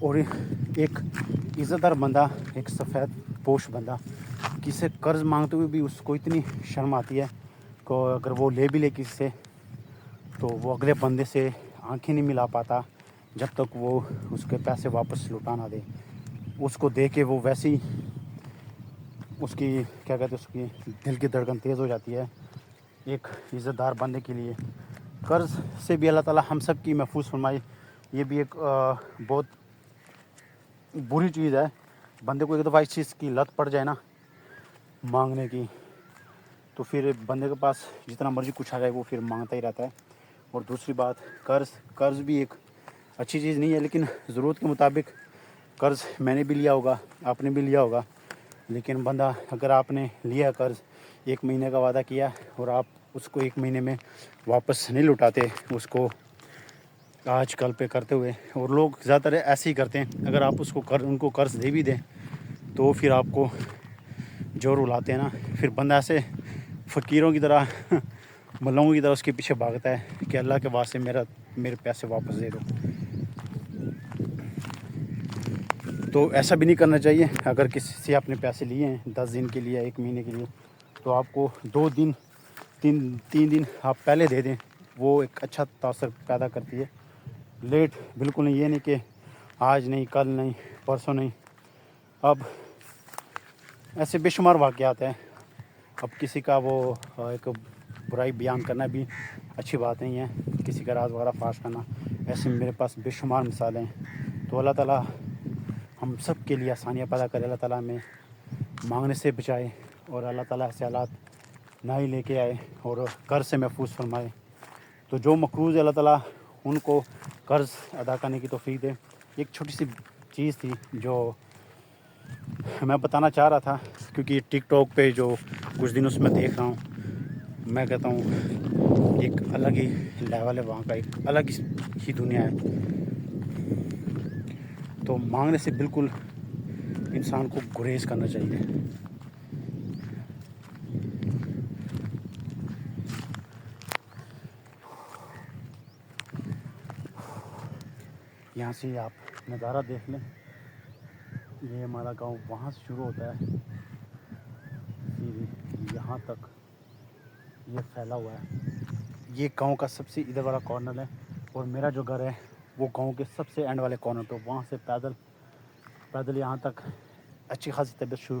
اور ایک عزت دار بندہ، ایک سفید پوش بندہ کسی سے قرض مانگتے ہوئے بھی اس کو اتنی شرم آتی ہے کہ اگر وہ لے بھی لے کسی سے تو وہ اگلے بندے سے آنکھیں نہیں ملا پاتا جب تک وہ اس کے پیسے واپس لوٹا نہ دے. اس کو دے کے وہ ویسی اس کی کیا کہتے ہیں، اس کی دل کی دھڑکن تیز ہو جاتی ہے. ایک عزت دار بندے کے لیے قرض سے بھی اللہ تعالیٰ ہم سب کی محفوظ فرمائے. یہ بھی ایک بہت بری چیز ہے. بندے کو ایک دفعہ اس چیز کی لت پڑ جائے نا مانگنے کی، تو پھر بندے کے پاس جتنا مرضی کچھ آ جائے وہ پھر مانگتا ہی رہتا ہے. اور دوسری بات، قرض بھی ایک اچھی چیز نہیں ہے، لیکن ضرورت کے مطابق قرض میں نے بھی لیا ہوگا، آپ نے بھی لیا ہوگا. لیکن بندہ اگر آپ نے لیا قرض، 1 مہینے کا وعدہ کیا اور آپ اس کو 1 مہینے میں واپس نہیں لوٹاتے، اس کو آج کل پہ کرتے ہوئے، اور لوگ زیادہ تر ایسے ہی کرتے ہیں. اگر آپ ان کو قرض دے بھی دیں تو پھر آپ کو جو رلاتے ہیں نا، پھر بندہ ایسے فقیروں کی طرح ملنگوں کی طرح اس کے پیچھے بھاگتا ہے کہ اللہ کے واسطے میرے پیسے واپس دے دو. تو ایسا بھی نہیں کرنا چاہیے. اگر کسی سے آپ نے پیسے لیے ہیں 10 دن کے لیے، 1 مہینے کے لیے، تو آپ کو 2 دن 3 دن آپ پہلے دے دیں. وہ ایک اچھا تاثر پیدا کرتی ہے. لیٹ بالکل نہیں، یہ نہیں کہ آج نہیں، کل نہیں، پرسوں نہیں. اب ایسے بے شمار واقعات ہیں. اب کسی کا وہ ایک برائی بیان کرنا بھی اچھی بات نہیں ہے، کسی کا راز وغیرہ فاش کرنا. ایسے میرے پاس بے شمار مثالیں ہیں. تو اللہ تعالیٰ ہم سب کے لیے آسانیاں پیدا کرے. اللہ تعالیٰ ہمیں مانگنے سے بچائے اور اللہ تعالیٰ ایسے حالات نہ ہی لے کے آئے اور قرض سے محفوظ فرمائے. تو جو مقروض ہے اللہ تعالیٰ ان کو قرض ادا کرنے کی توفیق دے. ایک چھوٹی سی چیز تھی جو میں بتانا چاہ رہا تھا، کیونکہ ٹک ٹاک پہ جو کچھ دنوں سے میں دیکھ رہا ہوں، میں کہتا ہوں ایک الگ ہی لیول ہے وہاں کا، ایک الگ ہی دنیا ہے. تو مانگنے سے بالکل انسان کو گریز کرنا چاہیے. یہاں سے آپ نظارہ دیکھ لیں، یہ ہمارا گاؤں وہاں سے شروع ہوتا ہے، پھر یہاں تک یہ پھیلا ہوا ہے. یہ گاؤں کا سب سے ادھر والا کارنر ہے، اور میرا جو گھر ہے وہ گاؤں کے سب سے اینڈ والے کارنر پہ. وہاں سے پیدل یہاں تک اچھی خاصی طبیعت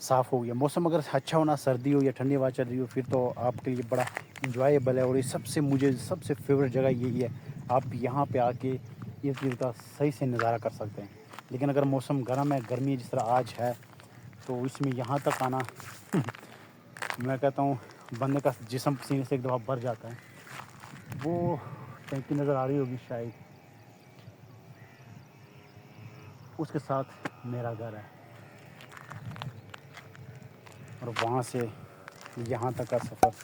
صاف ہو گئی ہے. موسم اگر اچھا ہونا، سردی ہو یا ٹھنڈی ہوا چل رہی ہو، پھر تو آپ کے لیے بڑا انجوائیبل ہے. اور یہ مجھے سب سے فیوریٹ جگہ یہی ہے. آپ یہاں پہ آ کے اس چیز کا صحیح سے نظارہ کر سکتے ہیں. لیکن اگر موسم گرم ہے، گرمی جس طرح آج ہے، تو اس میں یہاں تک آنا میں کہتا ہوں بندے کا جسم پسینے سے ایک دفعہ بھر جاتا ہے. وہ ٹینکی نظر آ رہی ہوگی شاید، اس کے ساتھ میرا گھر ہے. اور وہاں سے یہاں تک کا سفر،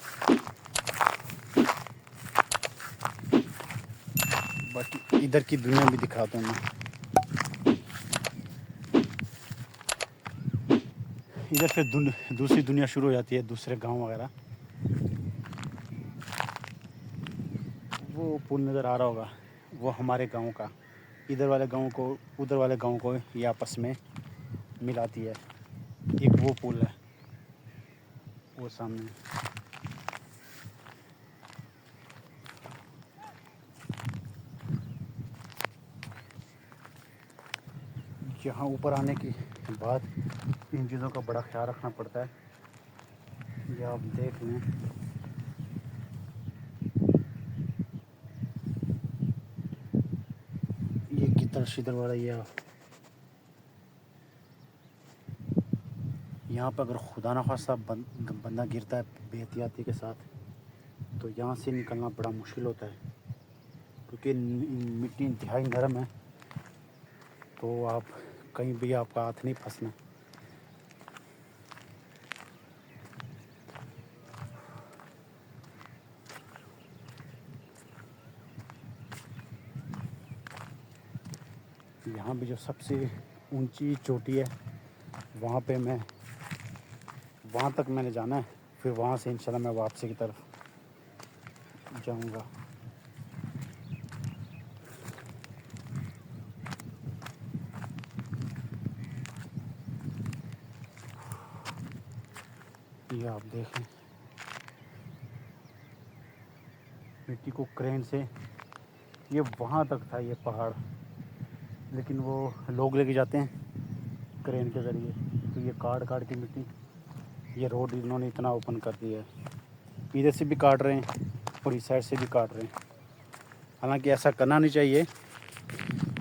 باقی ادھر کی دنیا بھی دکھاتا ہوں میں. ادھر پھر دوسری دنیا شروع ہو جاتی ہے، دوسرے گاؤں وغیرہ. وہ پل نظر آ رہا ہوگا، وہ ہمارے گاؤں کا. ادھر والے گاؤں کو ادھر والے گاؤں کو یہ آپس میں ملاتی ہے. ایک وہ پل ہے وہ سامنے. یہاں اوپر آنے کے بعد ان چیزوں کا بڑا خیال رکھنا پڑتا ہے. یہ آپ دیکھ لیں، یہ گدڑ شدر والا. یہاں پہ اگر خدا نخواستہ بندہ گرتا ہے بے احتیاطی کے ساتھ، تو یہاں سے نکلنا بڑا مشکل ہوتا ہے، کیونکہ مٹی انتہائی نرم ہے. تو آپ کہیں بھی آپ کا ہاتھ نہیں پھنسنا. یہاں بھی جو سب سے اونچی چوٹی ہے، وہاں تک میں نے جانا ہے. پھر وہاں سے انشاءاللہ میں واپسی کی طرف جاؤں گا. یہ آپ دیکھیں مٹی کو کرین سے، یہ وہاں تک تھا یہ پہاڑ، لیکن وہ لوگ لے کے جاتے ہیں کرین کے ذریعے، تو یہ کاٹ کاٹ کی مٹی، یہ روڈ انہوں نے اتنا اوپن کر دیا ہے، ادھر سے بھی کاٹ رہے ہیں اور اس سائڈ سے بھی کاٹ رہے ہیں۔ حالانکہ ایسا کرنا نہیں چاہیے،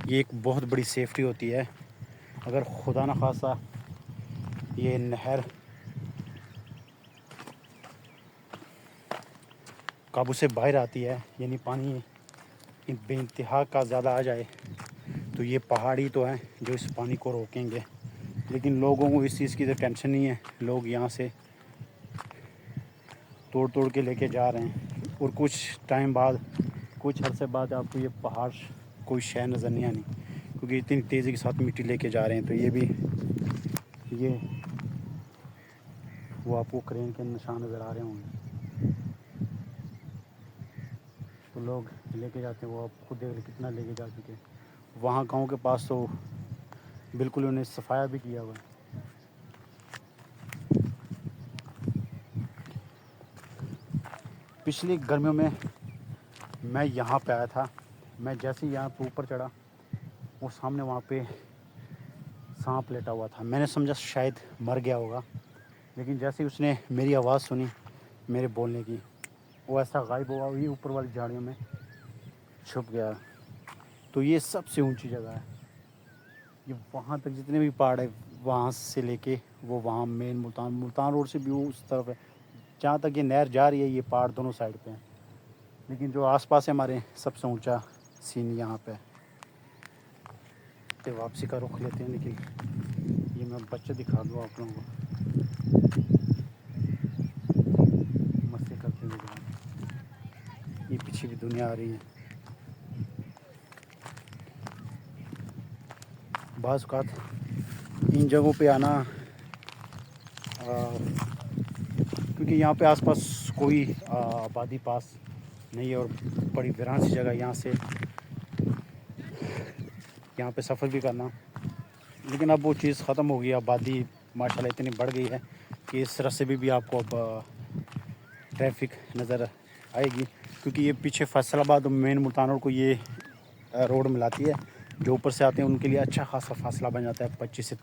یہ ایک بہت بڑی سیفٹی ہوتی ہے۔ اگر خدا نخواستہ یہ نہر قابو سے باہر آتی ہے، یعنی پانی بے انتہا کا زیادہ آ جائے، تو یہ پہاڑی تو ہیں جو اس پانی کو روکیں گے، لیکن لوگوں کو اس چیز کی تو ٹینشن نہیں ہے، لوگ یہاں سے توڑ توڑ کے لے کے جا رہے ہیں، اور کچھ ٹائم بعد، کچھ عرصے بعد آپ کو یہ پہاڑ کوئی شے نظر نہیں آنی، کیونکہ اتنی تیزی کے ساتھ مٹی لے کے جا رہے ہیں۔ تو یہ بھی یہ وہ آپ کو کرین کے نشان نظر آ رہے ہوں گے، تو لوگ لے کے جاتے ہیں، وہ آپ خود دیکھ لیں کتنا لے کے جا چکے ہیں۔ وہاں گاؤں کے پاس تو بالکل انہیں صفایا بھی کیا ہوا ہے۔ پچھلی گرمیوں میں میں یہاں پہ آیا تھا، میں جیسے ہی یہاں پہ اوپر چڑھا، وہ سامنے وہاں پہ سانپ لیٹا ہوا تھا، میں نے سمجھا شاید مر گیا ہوگا، لیکن جیسے ہی اس نے میری آواز سنی میرے بولنے کی، وہ ایسا غائب ہوا، وہی اوپر والی جھاڑیوں میں چھپ گیا۔ تو یہ سب سے اونچی جگہ ہے، یہ وہاں تک جتنے بھی پہاڑ ہے، وہاں سے لے کے وہ وہاں مین ملتان روڈ سے بھی وہ اس طرف ہے، جہاں تک یہ نہر جا رہی ہے، یہ پہاڑ دونوں سائڈ پہ ہیں، لیکن جو آس پاس ہے ہمارے سب سے اونچا سین یہاں پہ۔ تو واپسی کا رخ لیتے ہیں، لیکن یہ میں بچے دکھا دوں آپ لوگوں کو، مستی کرتے ہوئے جا رہے ہیں۔ یہ پیچھے بھی دنیا آ رہی ہے۔ بعض اوقات ان جگہوں پہ آنا، کیونکہ یہاں پہ آس پاس کوئی آبادی پاس نہیں ہے، اور بڑی ویران سی جگہ، یہاں سے یہاں پہ سفر بھی کرنا، لیکن اب وہ چیز ختم ہو گئی، آبادی ماشاء اللہ اتنی بڑھ گئی ہے کہ اس راستے بھی آپ کو اب ٹریفک نظر آئے گی، کیونکہ یہ پیچھے فیصل آباد مین ملتان روڈ کو یہ روڈ ملاتی ہے، جو اوپر سے آتے ہیں ان کے لیے اچھا خاصا فاصلہ بن جاتا ہے، 25 سے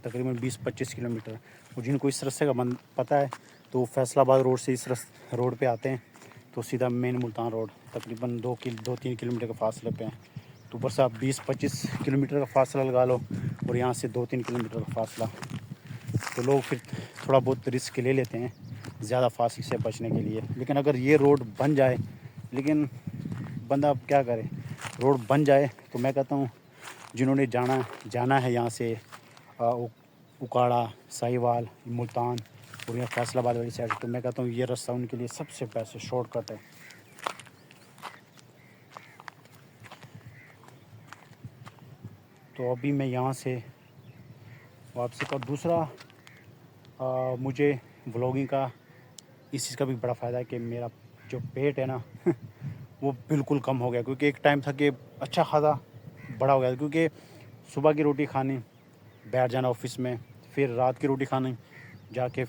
تقریباً 20-25 کلومیٹر، اور جن کو اس راستے کا پتہ ہے تو وہ فیصل آباد روڈ سے اس روڈ پہ آتے ہیں، تو سیدھا مین ملتان روڈ تقریباً 2-3 کلومیٹر کے فاصلے پہ ہیں، تو اوپر سے آپ 20-25 کلومیٹر کا فاصلہ لگا لو، اور یہاں سے 2-3 کلومیٹر کا فاصلہ، تو لوگ پھر تھوڑا بہت رسک لے لیتے ہیں زیادہ فاصلے سے بچنے کے لیے۔ لیکن اگر یہ روڈ بن جائے، لیکن بندہ اب کیا کرے، روڈ بن جائے تو میں کہتا ہوں جنہوں نے جانا ہے یہاں سے اکاڑا، ساہیوال، ملتان اور یا فیصل آباد والی سائڈ، تو میں کہتا ہوں یہ راستہ ان کے لیے سب سے بیسٹ شارٹ کٹ ہے۔ تو ابھی میں یہاں سے واپسی کا دوسرا مجھے ولاگنگ کا اس چیز کا بھی بڑا فائدہ ہے کہ میرا جو پیٹ ہے نا وہ بالکل کم ہو گیا، کیونکہ ایک ٹائم تھا کہ اچھا خاصا بڑا ہو گیا، کیونکہ صبح کی روٹی کھانی، بیٹھ جانا آفس میں، پھر رات کی روٹی کھانی، جا کے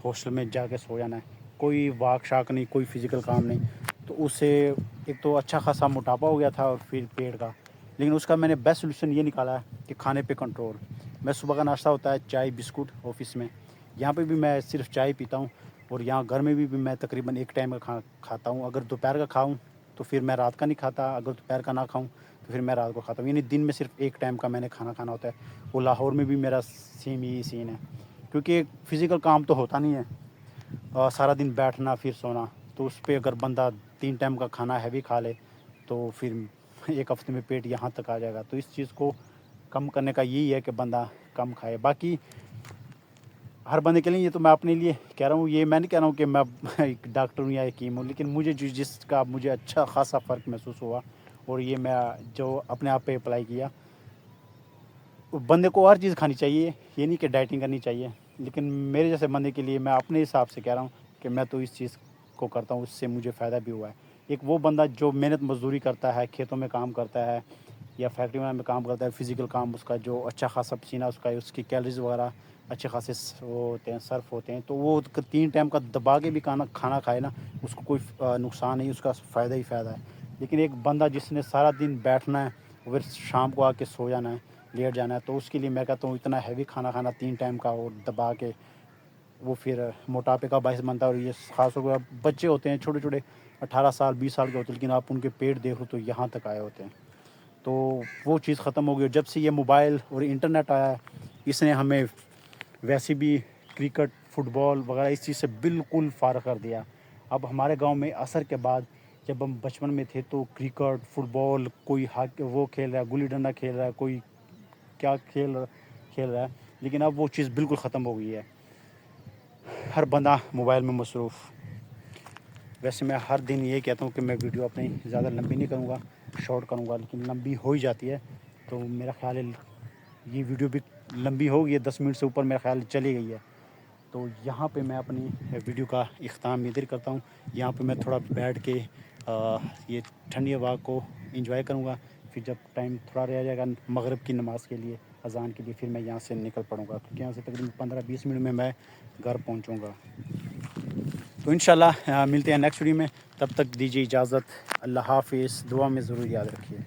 ہاسٹل میں جا کے سو جانا ہے، کوئی واک شاک نہیں، کوئی فزیکل کام نہیں، تو اس سے ایک تو اچھا خاصا موٹاپا ہو گیا تھا، اور پھر پیٹ کا، لیکن اس کا میں نے بیسٹ سولوشن یہ نکالا ہے کہ کھانے پہ کنٹرول۔ میں صبح کا ناشتہ ہوتا ہے چائے بسکٹ آفس میں، یہاں پہ بھی میں صرف چائے پیتا ہوں، اور یہاں گھر میں بھی میں تقریباً ایک ٹائم کا کھاتا ہوں، اگر دوپہر کا کھاؤں تو پھر میں رات کا نہیں کھاتا، اگر دوپہر کا نہ کھاؤں تو پھر میں رات کو کھاتا ہوں، یعنی دن میں صرف ایک ٹائم کا میں نے کھانا کھانا ہوتا ہے۔ وہ لاہور میں بھی میرا سیم یہی سین ہے، کیونکہ فزیکل کام تو ہوتا نہیں ہے، سارا دن بیٹھنا پھر سونا، تو اس پہ اگر بندہ 3 ٹائم کا کھانا ہیوی کھا لے تو پھر ایک ہفتے میں پیٹ یہاں تک آ جائے گا۔ تو اس چیز کو کم کرنے کا یہی ہے کہ بندہ کم کھائے۔ باقی ہر بندے کے لیے، یہ تو میں اپنے لیے کہہ رہا ہوں، یہ میں نہیں کہہ رہا ہوں کہ میں ایک ڈاکٹر ہوں یا حکیم ہوں، لیکن مجھے جس کا مجھے اچھا خاصا فرق محسوس ہوا، اور یہ میں جو اپنے آپ پہ اپلائی کیا، بندے کو ہر چیز کھانی چاہیے، یہ نہیں کہ ڈائٹنگ کرنی چاہیے، لیکن میرے جیسے بندے کے لیے میں اپنے حساب سے کہہ رہا ہوں کہ میں تو اس چیز کو کرتا ہوں، اس سے مجھے فائدہ بھی ہوا ہے۔ ایک وہ بندہ جو محنت مزدوری کرتا ہے، کھیتوں میں کام کرتا ہے، یا فیکٹری میں کام کرتا ہے فزیکل کام، اس کا جو اچھا خاصا پسینہ اس کا، اس کی کیلریز وغیرہ اچھے خاصے وہ ہوتے ہیں، صرف ہوتے ہیں، تو وہ 3 ٹائم کا دبا کے بھی کھانا کھائے نا، اس کو کوئی نقصان نہیں، اس کا فائدہ ہی فائدہ ہے۔ لیکن ایک بندہ جس نے سارا دن بیٹھنا ہے پھر شام کو آ کے سو جانا ہے، لیٹ جانا ہے، تو اس کے لیے میں کہتا ہوں اتنا ہیوی کھانا کھانا 3 ٹائم کا اور دبا کے، وہ پھر موٹاپے کا باعث بنتا ہے۔ اور یہ خاص طور پر بچے ہوتے ہیں چھوٹے چھوٹے 18 سال 20 سال کے ہوتے ہیں، لیکن آپ ان کے پیٹ دیکھو تو یہاں تک آئے ہوتے ہیں، تو وہ چیز ختم ہو گئی۔ اور جب سے یہ موبائل اور انٹرنیٹ آیا ہے، اس نے ہمیں ویسے بھی کرکٹ فٹ بال وغیرہ اس چیز سے بالکل فارغ کر دیا۔ اب ہمارے گاؤں میں عصر کے بعد، جب ہم بچپن میں تھے تو کرکٹ فٹ بال، کوئی وہ کھیل رہا ہے، گلی ڈنڈا کھیل رہا ہے، کوئی کیا کھیل رہا ہے، لیکن اب وہ چیز بالکل ختم ہو گئی ہے، ہر بندہ موبائل میں مصروف۔ ویسے میں ہر دن یہ کہتا ہوں کہ میں ویڈیو اپنی زیادہ لمبی نہیں کروں گا، شارٹ کروں گا، لیکن لمبی ہو ہی جاتی ہے، تو میرا خیال ہے یہ ویڈیو بھی لمبی ہو گئی ہے، 10 منٹ سے اوپر میرا خیال چلی گئی ہے۔ تو یہاں پہ میں اپنی ویڈیو کا اختتام ادھر کرتا ہوں۔ یہاں پہ میں تھوڑا بیٹھ کے یہ ٹھنڈی ہوا کو انجوائے کروں گا، پھر جب ٹائم تھوڑا رہ جائے گا مغرب کی نماز کے لیے، اذان کے لیے، پھر میں یہاں سے نکل پڑوں گا، کیونکہ یہاں سے تقریباً 15-20 منٹ میں گھر پہنچوں گا۔ تو انشاءاللہ ملتے ہیں نیکسٹ ویڈیو میں، تب تک دیجیے اجازت، اللہ حافظ، دعا میں ضرور یاد رکھیے۔